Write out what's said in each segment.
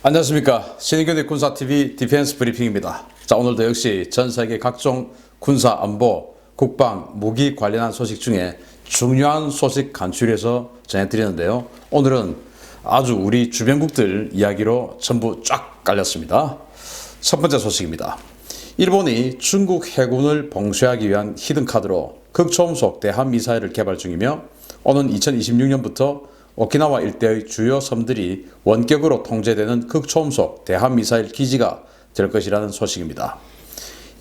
안녕하십니까. 신인균의 군사TV 디펜스 브리핑입니다. 자, 오늘도 역시 전 세계 각종 군사 안보, 국방, 무기 관련한 소식 중에 중요한 소식 간추려서 전해드리는데요. 오늘은 아주 우리 주변국들 이야기로 전부 쫙 깔렸습니다. 첫 번째 소식입니다. 일본이 중국 해군을 봉쇄하기 위한 히든카드로 극초음속 대한미사일을 개발 중이며 오는 2026년부터 오키나와 일대의 주요 섬들이 원격으로 통제되는 극초음속 대한미사일 기지가 될 것이라는 소식입니다.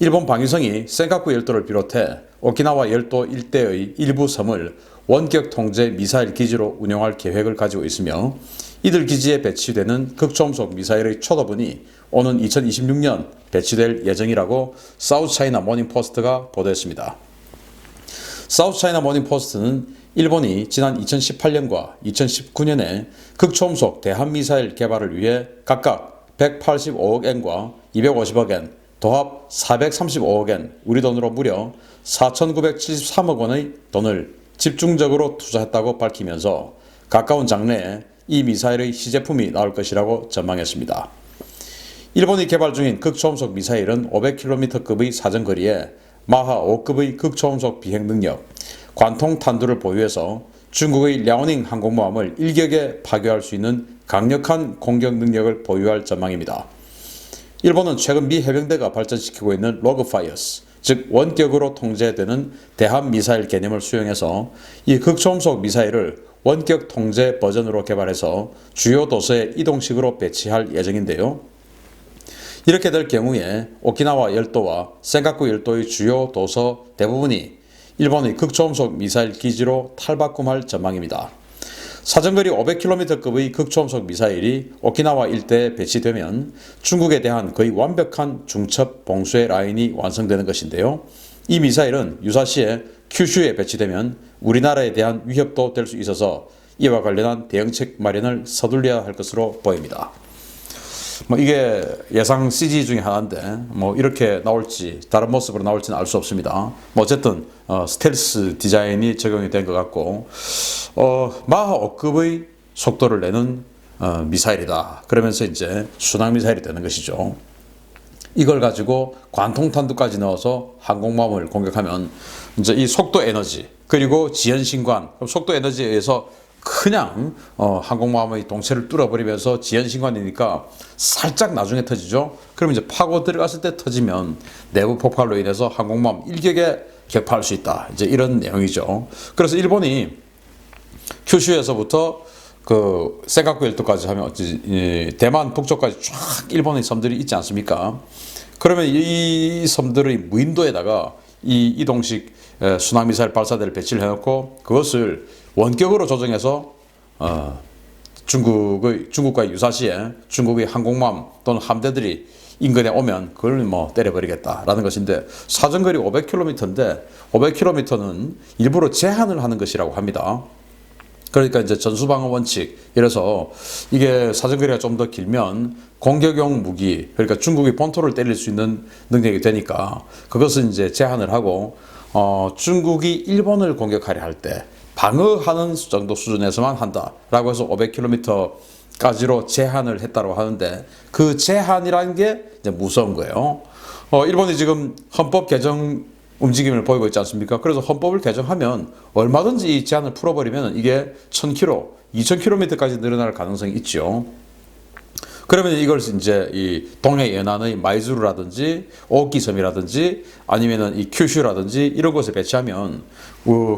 일본 방위성이 센카쿠 열도를 비롯해 오키나와 열도 일대의 일부 섬을 원격 통제 미사일 기지로 운영할 계획을 가지고 있으며 이들 기지에 배치되는 극초음속 미사일의 초도분이 오는 2026년 배치될 예정이라고 사우스차이나 모닝포스트가 보도했습니다. 사우스차이나 모닝포스트는 일본이 지난 2018년과 2019년에 극초음속 대한미사일 개발을 위해 각각 185억 엔과 250억 엔, 도합 435억 엔, 우리 돈으로 무려 4,973억 원의 돈을 집중적으로 투자했다고 밝히면서 가까운 장래에 이 미사일의 시제품이 나올 것이라고 전망했습니다. 일본이 개발 중인 극초음속 미사일은 500km급의 사정거리에 마하 5급의 극초음속 비행 능력, 관통 탄두를 보유해서 중국의 랴오닝 항공모함을 일격에 파괴할 수 있는 강력한 공격 능력을 보유할 전망입니다. 일본은 최근 미 해병대가 발전시키고 있는 로그파이어스, 즉 원격으로 통제되는 대한미사일 개념을 수용해서 이 극초음속 미사일을 원격 통제 버전으로 개발해서 주요 도서에 이동식으로 배치할 예정인데요. 이렇게 될 경우에 오키나와 열도와 센카쿠 열도의 주요 도서 대부분이 일본의 극초음속 미사일 기지로 탈바꿈할 전망입니다. 사정거리 500km급의 극초음속 미사일이 오키나와 일대에 배치되면 중국에 대한 거의 완벽한 중첩 봉쇄 라인이 완성되는 것인데요. 이 미사일은 유사시에 큐슈에 배치되면 우리나라에 대한 위협도 될 수 있어서 이와 관련한 대응책 마련을 서둘러야 할 것으로 보입니다. 이게 예상 CG 중에 하나인데 이렇게 나올지 다른 모습으로 나올지는 알 수 없습니다. 어쨌든 스텔스 디자인이 적용이 된 것 같고 마하 5급의 속도를 내는 미사일이다. 그러면서 이제 순항 미사일이 되는 것이죠. 이걸 가지고 관통탄두까지 넣어서 항공모함을 공격하면 이제 이 속도 에너지 그리고 지연신관, 속도 에너지에 의해서 그냥 항공모함의 동체를 뚫어버리면서 지연신관이니까 살짝 나중에 터지죠. 그러면 이제 파고 들어갔을 때 터지면 내부 폭발로 인해서 항공모함 일격에 격파할 수 있다. 이제 이런 내용이죠. 그래서 일본이 큐슈에서부터 그 센카쿠 열도까지 하면 대만 북쪽까지 쫙 일본의 섬들이 있지 않습니까? 그러면 이 섬들의 무인도에다가 이 이동식 순항미사일 발사대를 배치를 해놓고 그것을 원격으로 조정해서 중국과의 유사시에 중국의 항공모함 또는 함대들이 인근에 오면 그걸 때려버리겠다라는 것인데 사정거리 500km인데 500km는 일부러 제한을 하는 것이라고 합니다. 그러니까 이제 전수방어 원칙, 이래서 이게 사정거리가 좀 더 길면 공격용 무기, 그러니까 중국이 본토를 때릴 수 있는 능력이 되니까 그것은 이제 제한을 하고 중국이 일본을 공격하려 할 때 방어하는 정도 수준에서만 한다라고 해서 500km까지로 제한을 했다고 하는데 그 제한이라는 게 이제 무서운 거예요. 일본이 지금 헌법 개정 움직임을 보이고 있지 않습니까? 그래서 헌법을 개정하면 얼마든지 이 제한을 풀어버리면 이게 1000km, 2000km까지 늘어날 가능성이 있죠. 그러면 이걸 이제 이 동해 연안의 마이즈루라든지 오키섬이라든지 아니면은 이 큐슈라든지 이런 곳에 배치하면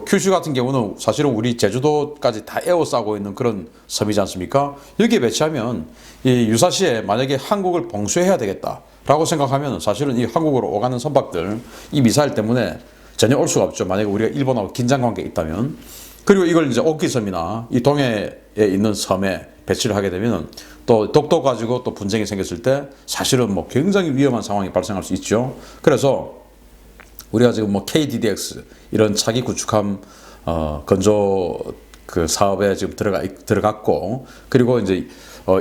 큐슈 같은 경우는 사실은 우리 제주도까지 다 에워싸고 있는 그런 섬이지 않습니까? 여기에 배치하면 이 유사시에 만약에 한국을 봉쇄해야 되겠다라고 생각하면 사실은 이 한국으로 오가는 선박들 이 미사일 때문에 전혀 올 수가 없죠. 만약에 우리가 일본하고 긴장 관계에 있다면. 그리고 이걸 이제 오키섬이나 이 동해에 있는 섬에 배치를 하게 되면 또 독도 가지고 또 분쟁이 생겼을 때 사실은 굉장히 위험한 상황이 발생할 수 있죠. 그래서 우리가 지금 KDDX 이런 차기 구축함 건조 그 사업에 지금 들어갔고 그리고 이제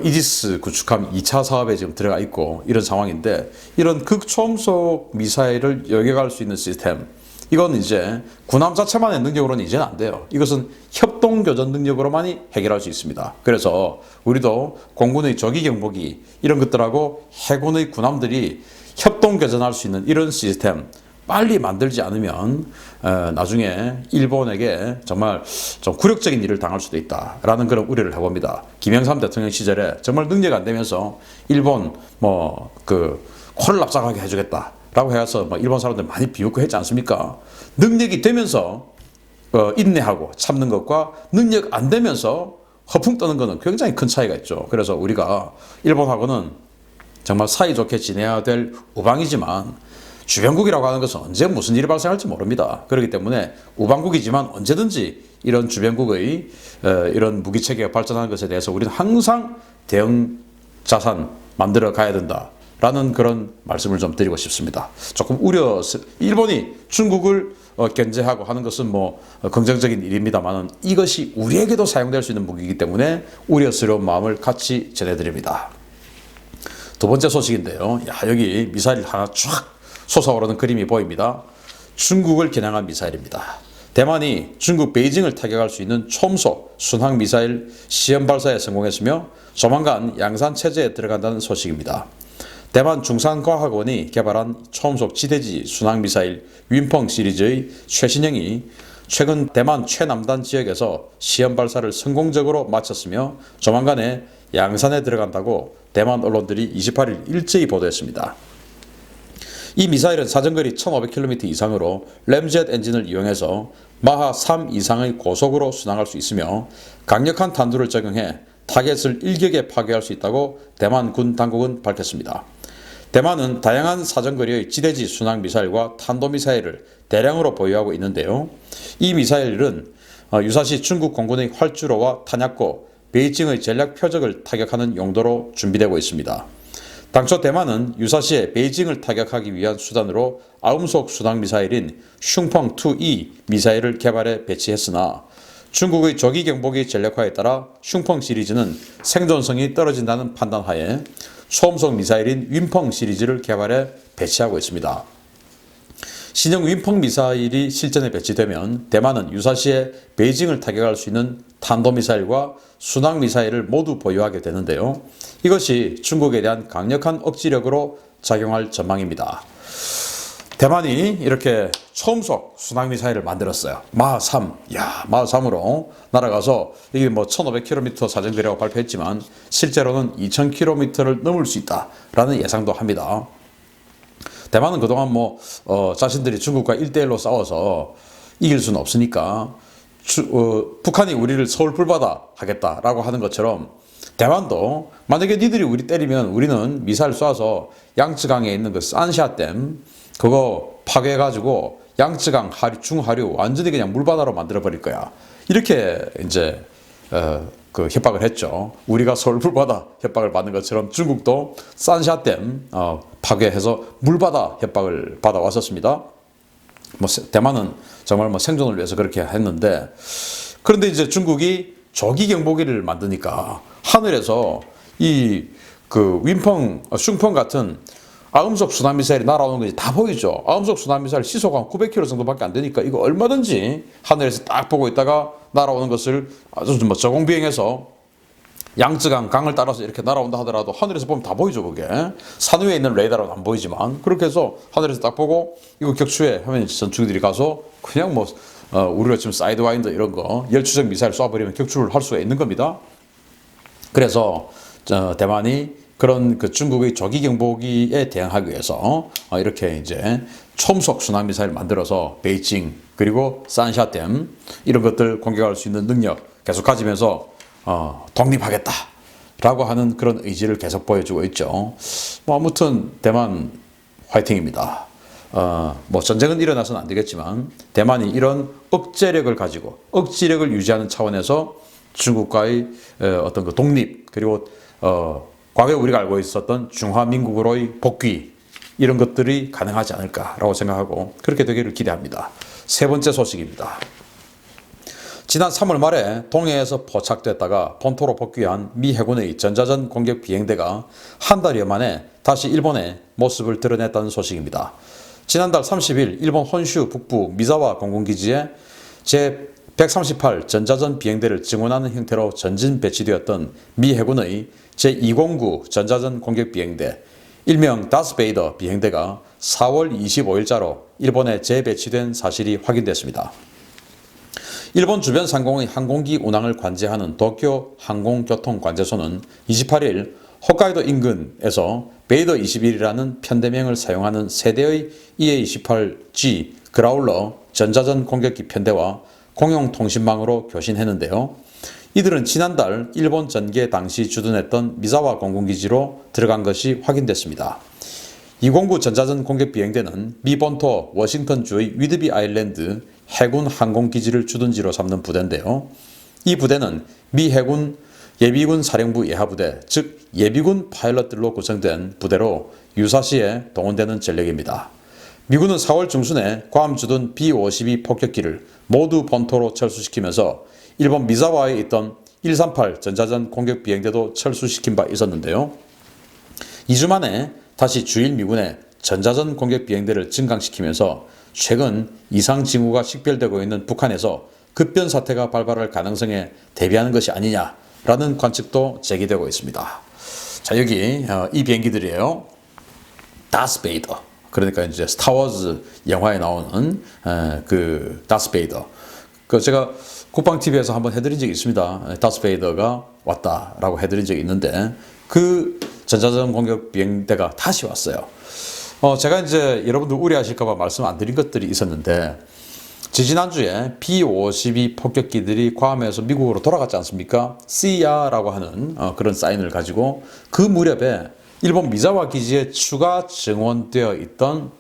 이지스 구축함 2차 사업에 지금 들어가 있고 이런 상황인데 이런 극초음속 미사일을 여겨갈 수 있는 시스템 이건 이제 군함 자체만의 능력으로는 이제는 안 돼요. 이것은 협동교전 능력으로만이 해결할 수 있습니다. 그래서 우리도 공군의 조기 경보기 이런 것들하고 해군의 군함들이 협동교전할 수 있는 이런 시스템 빨리 만들지 않으면 나중에 일본에게 정말 좀 굴욕적인 일을 당할 수도 있다라는 그런 우려를 해봅니다. 김영삼 대통령 시절에 정말 능력 안 되면서 일본 코를 납작하게 해주겠다라고 해서 일본 사람들 많이 비웃고 했지 않습니까? 능력이 되면서 인내하고 참는 것과 능력 안 되면서 허풍 떠는 것은 굉장히 큰 차이가 있죠. 그래서 우리가 일본하고는 정말 사이좋게 지내야 될 우방이지만 주변국이라고 하는 것은 언제 무슨 일이 발생할지 모릅니다. 그렇기 때문에 우방국이지만 언제든지 이런 주변국의 이런 무기체계가 발전하는 것에 대해서 우리는 항상 대응 자산 만들어 가야 된다라는 그런 말씀을 좀 드리고 싶습니다. 조금 일본이 중국을 견제하고 하는 것은 긍정적인 일입니다만 이것이 우리에게도 사용될 수 있는 무기이기 때문에 우려스러운 마음을 같이 전해드립니다. 두 번째 소식인데요. 여기 미사일 하나 쫙 솟아오르는 그림이 보입니다. 중국을 겨냥한 미사일입니다. 대만이 중국 베이징을 타격할 수 있는 초음속 순항 미사일 시험 발사에 성공했으며 조만간 양산 체제에 들어간다는 소식입니다. 대만 중산과학원이 개발한 초음속 지대지 순항 미사일 윈펑 시리즈의 최신형이 최근 대만 최남단 지역에서 시험 발사를 성공적으로 마쳤으며 조만간에 양산에 들어간다고 대만 언론들이 28일 일제히 보도했습니다. 이 미사일은 사정거리 1500km 이상으로 램젯 엔진을 이용해서 마하 3 이상의 고속으로 순항할 수 있으며 강력한 탄두를 적용해 타겟을 일격에 파괴할 수 있다고 대만 군 당국은 밝혔습니다. 대만은 다양한 사정거리의 지대지 순항 미사일과 탄도미사일을 대량으로 보유하고 있는데요. 이 미사일은 유사시 중국 공군의 활주로와 탄약고, 베이징의 전략 표적을 타격하는 용도로 준비되고 있습니다. 당초 대만은 유사시에 베이징을 타격하기 위한 수단으로 아음속 순항 미사일인 슝펑2E 미사일을 개발해 배치했으나 중국의 조기 경보기 전략화에 따라 슝펑 시리즈는 생존성이 떨어진다는 판단하에 초음속 미사일인 윈펑 시리즈를 개발해 배치하고 있습니다. 신형 윈펑 미사일이 실전에 배치되면 대만은 유사시에 베이징을 타격할 수 있는 탄도미사일과 순항미사일을 모두 보유하게 되는데요. 이것이 중국에 대한 강력한 억지력으로 작용할 전망입니다. 대만이 이렇게 초음속 순항미사일을 만들었어요. 마하 3. 마하 3으로 날아가서 이게 1500km 사정거리라고 발표했지만 실제로는 2000km를 넘을 수 있다라는 예상도 합니다. 대만은 그동안 자신들이 중국과 1대1로 싸워서 이길 수는 없으니까 북한이 우리를 서울 불바다 하겠다라고 하는 것처럼 대만도 만약에 니들이 우리 때리면 우리는 미사일 쏴서 양쯔강에 있는 그 산샤댐 그거 파괴해가지고 양쯔강 중하류 완전히 그냥 물바다로 만들어버릴 거야. 이렇게 이제 협박을 했죠. 우리가 서울 불바다 협박을 받는 것처럼 중국도 산샤댐 파괴해서 물바다 협박을 받아왔었습니다. 대만은 정말 생존을 위해서 그렇게 했는데 그런데 이제 중국이 조기 경보기를 만드니까 하늘에서 윈펑, 슝펑 같은 아음속 순항미사일이 날아오는 것이 다 보이죠. 아음속 순항미사일 시속 한 900km 정도밖에 안 되니까 이거 얼마든지 하늘에서 딱 보고 있다가 날아오는 것을 아주 저공비행해서 양쯔강 강을 따라서 이렇게 날아온다 하더라도 하늘에서 보면 다 보이죠. 그게 산 위에 있는 레이더로는 안 보이지만 그렇게 해서 하늘에서 딱 보고 이거 격추해 하면 전투기들이 가서 그냥 우리가 지금 사이드와인더 이런 거 열추적 미사일 쏴버리면 격추를 할 수가 있는 겁니다. 그래서 대만이 그런 중국의 조기 경보기에 대응하기 위해서 이렇게 이제 초음속 순항 미사일을 만들어서 베이징 그리고 산샤댐 이런 것들 공격할 수 있는 능력 계속 가지면서 독립하겠다라고 하는 그런 의지를 계속 보여주고 있죠. 아무튼 대만 화이팅입니다. 전쟁은 일어나서는 안 되겠지만 대만이 이런 억제력을 가지고 억지력을 유지하는 차원에서 중국과의 어떤 그 독립 그리고 과거에 우리가 알고 있었던 중화민국으로의 복귀 이런 것들이 가능하지 않을까라고 생각하고 그렇게 되기를 기대합니다. 세 번째 소식입니다. 지난 3월 말에 동해에서 포착됐다가 본토로 복귀한 미 해군의 전자전 공격 비행대가 한 달여 만에 다시 일본의 모습을 드러냈다는 소식입니다. 지난달 30일 일본 혼슈 북부 미사와 공군기지에 제138 전자전 비행대를 증원하는 형태로 전진 배치되었던 미 해군의 제209 전자전 공격 비행대 일명 다스베이더 비행대가 4월 25일자로 일본에 재배치된 사실이 확인됐습니다. 일본 주변 상공의 항공기 운항을 관제하는 도쿄 항공교통관제소는 28일 홋카이도 인근에서 베이더 21이라는 편대명을 사용하는 세대의 EA-28G 그라울러 전자전 공격기 편대와 공용통신망으로 교신했는데요. 이들은 지난달 일본 전개 당시 주둔했던 미사와 공군기지로 들어간 것이 확인됐습니다. 209 전자전 공격 비행대는 미 본토 워싱턴주의 위드비 아일랜드 해군 항공기지를 주둔지로 삼는 부대인데요. 이 부대는 미 해군 예비군 사령부 예하부대, 즉 예비군 파일럿들로 구성된 부대로 유사시에 동원되는 전력입니다. 미군은 4월 중순에 괌 주둔 B-52 폭격기를 모두 본토로 철수시키면서 일본 미사와에 있던 138 전자전 공격 비행대도 철수시킨 바 있었는데요. 2주 만에 다시 주일 미군의 전자전 공격 비행대를 증강시키면서 최근 이상 징후가 식별되고 있는 북한에서 급변 사태가 발발할 가능성에 대비하는 것이 아니냐라는 관측도 제기되고 있습니다. 자, 여기 이 비행기들이에요. 다스베이더. 그러니까 이제 스타워즈 영화에 나오는 그 다스베이더. 그 제가 국방TV에서 한번 해드린 적이 있습니다. 다스베이더가 왔다라고 해드린 적이 있는데 그 전자전 공격 비행대가 다시 왔어요. 제가 이제 여러분들 우려하실까봐 말씀 안 드린 것들이 있었는데 지지난주에 B-52 폭격기들이 괌에서 미국으로 돌아갔지 않습니까? 씨야라고 하는 그런 사인을 가지고 그 무렵에 일본 미사와 기지에 추가 증원되어 있던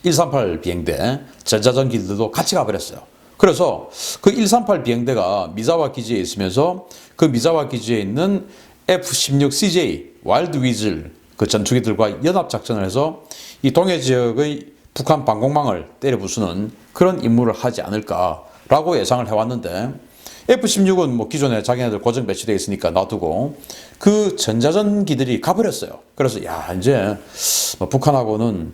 138 비행대 전자전 기들도 같이 가버렸어요. 그래서 그 138 비행대가 미사와 기지에 있으면서 그 미사와 기지에 있는 F-16CJ 와일드 위즐 그 전투기들과 연합작전을 해서 이 동해 지역의 북한 방공망을 때려 부수는 그런 임무를 하지 않을까라고 예상을 해왔는데 F-16은 뭐 기존에 자기네들 고정 배치되어 있으니까 놔두고 그 전자전기들이 가버렸어요. 그래서 야 이제 뭐 북한하고는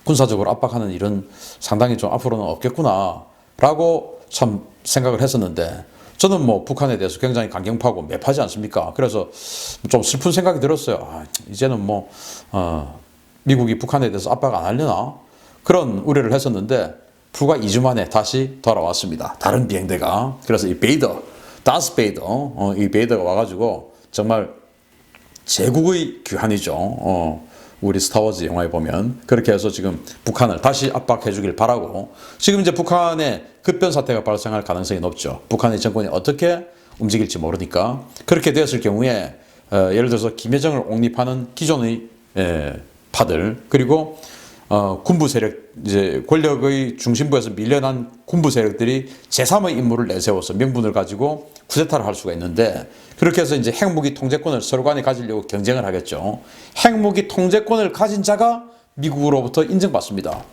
군사적으로 압박하는 일은 상당히 좀 앞으로는 없겠구나 라고 참 생각을 했었는데 저는 뭐 북한에 대해서 굉장히 강경파고 매파지 않습니까? 그래서 좀 슬픈 생각이 들었어요. 이제는 뭐 미국이 북한에 대해서 압박 안 하려나? 그런 우려를 했었는데 불과 2주 만에 다시 돌아왔습니다. 다른 비행대가. 그래서 이 베이더, 다스베이더, 이 베이더가 와가지고 정말 제국의 귀환이죠. 우리 스타워즈 영화에 보면 그렇게 해서 지금 북한을 다시 압박해 주길 바라고 지금 이제 북한의 급변 사태가 발생할 가능성이 높죠. 북한의 정권이 어떻게 움직일지 모르니까 그렇게 되었을 경우에 예를 들어서 김여정을 옹립하는 기존의 파들 그리고 군부 세력 이제 권력의 중심부에서 밀려난 군부 세력들이 제3의 임무를 내세워서 명분을 가지고 쿠데타를 할 수가 있는데 그렇게 해서 이제 핵무기 통제권을 서로 간에 가지려고 경쟁을 하겠죠. 핵무기 통제권을 가진 자가 미국으로부터 인정받습니다.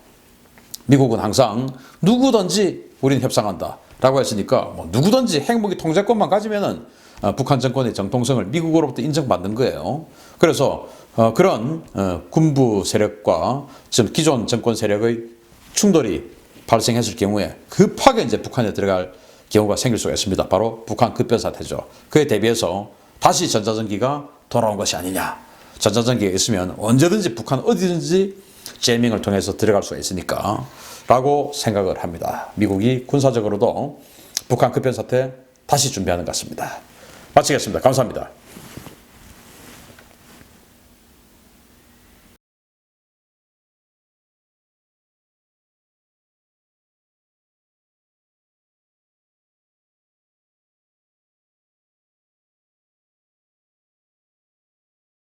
미국은 항상 누구든지 우리는 협상한다 라고 했으니까 뭐 누구든지 핵무기 통제권만 가지면은 북한 정권의 정통성을 미국으로부터 인정받는 거예요. 그래서 그런 군부 세력과 지금 기존 정권 세력의 충돌이 발생했을 경우에 급하게 이제 북한에 들어갈 경우가 생길 수가 있습니다. 바로 북한 급변 사태죠. 그에 대비해서 다시 전자전기가 돌아온 것이 아니냐. 전자전기가 있으면 언제든지 북한 어디든지 제밍을 통해서 들어갈 수가 있으니까 라고 생각을 합니다. 미국이 군사적으로도 북한 급변 사태 다시 준비하는 것 같습니다. 마치겠습니다. 감사합니다.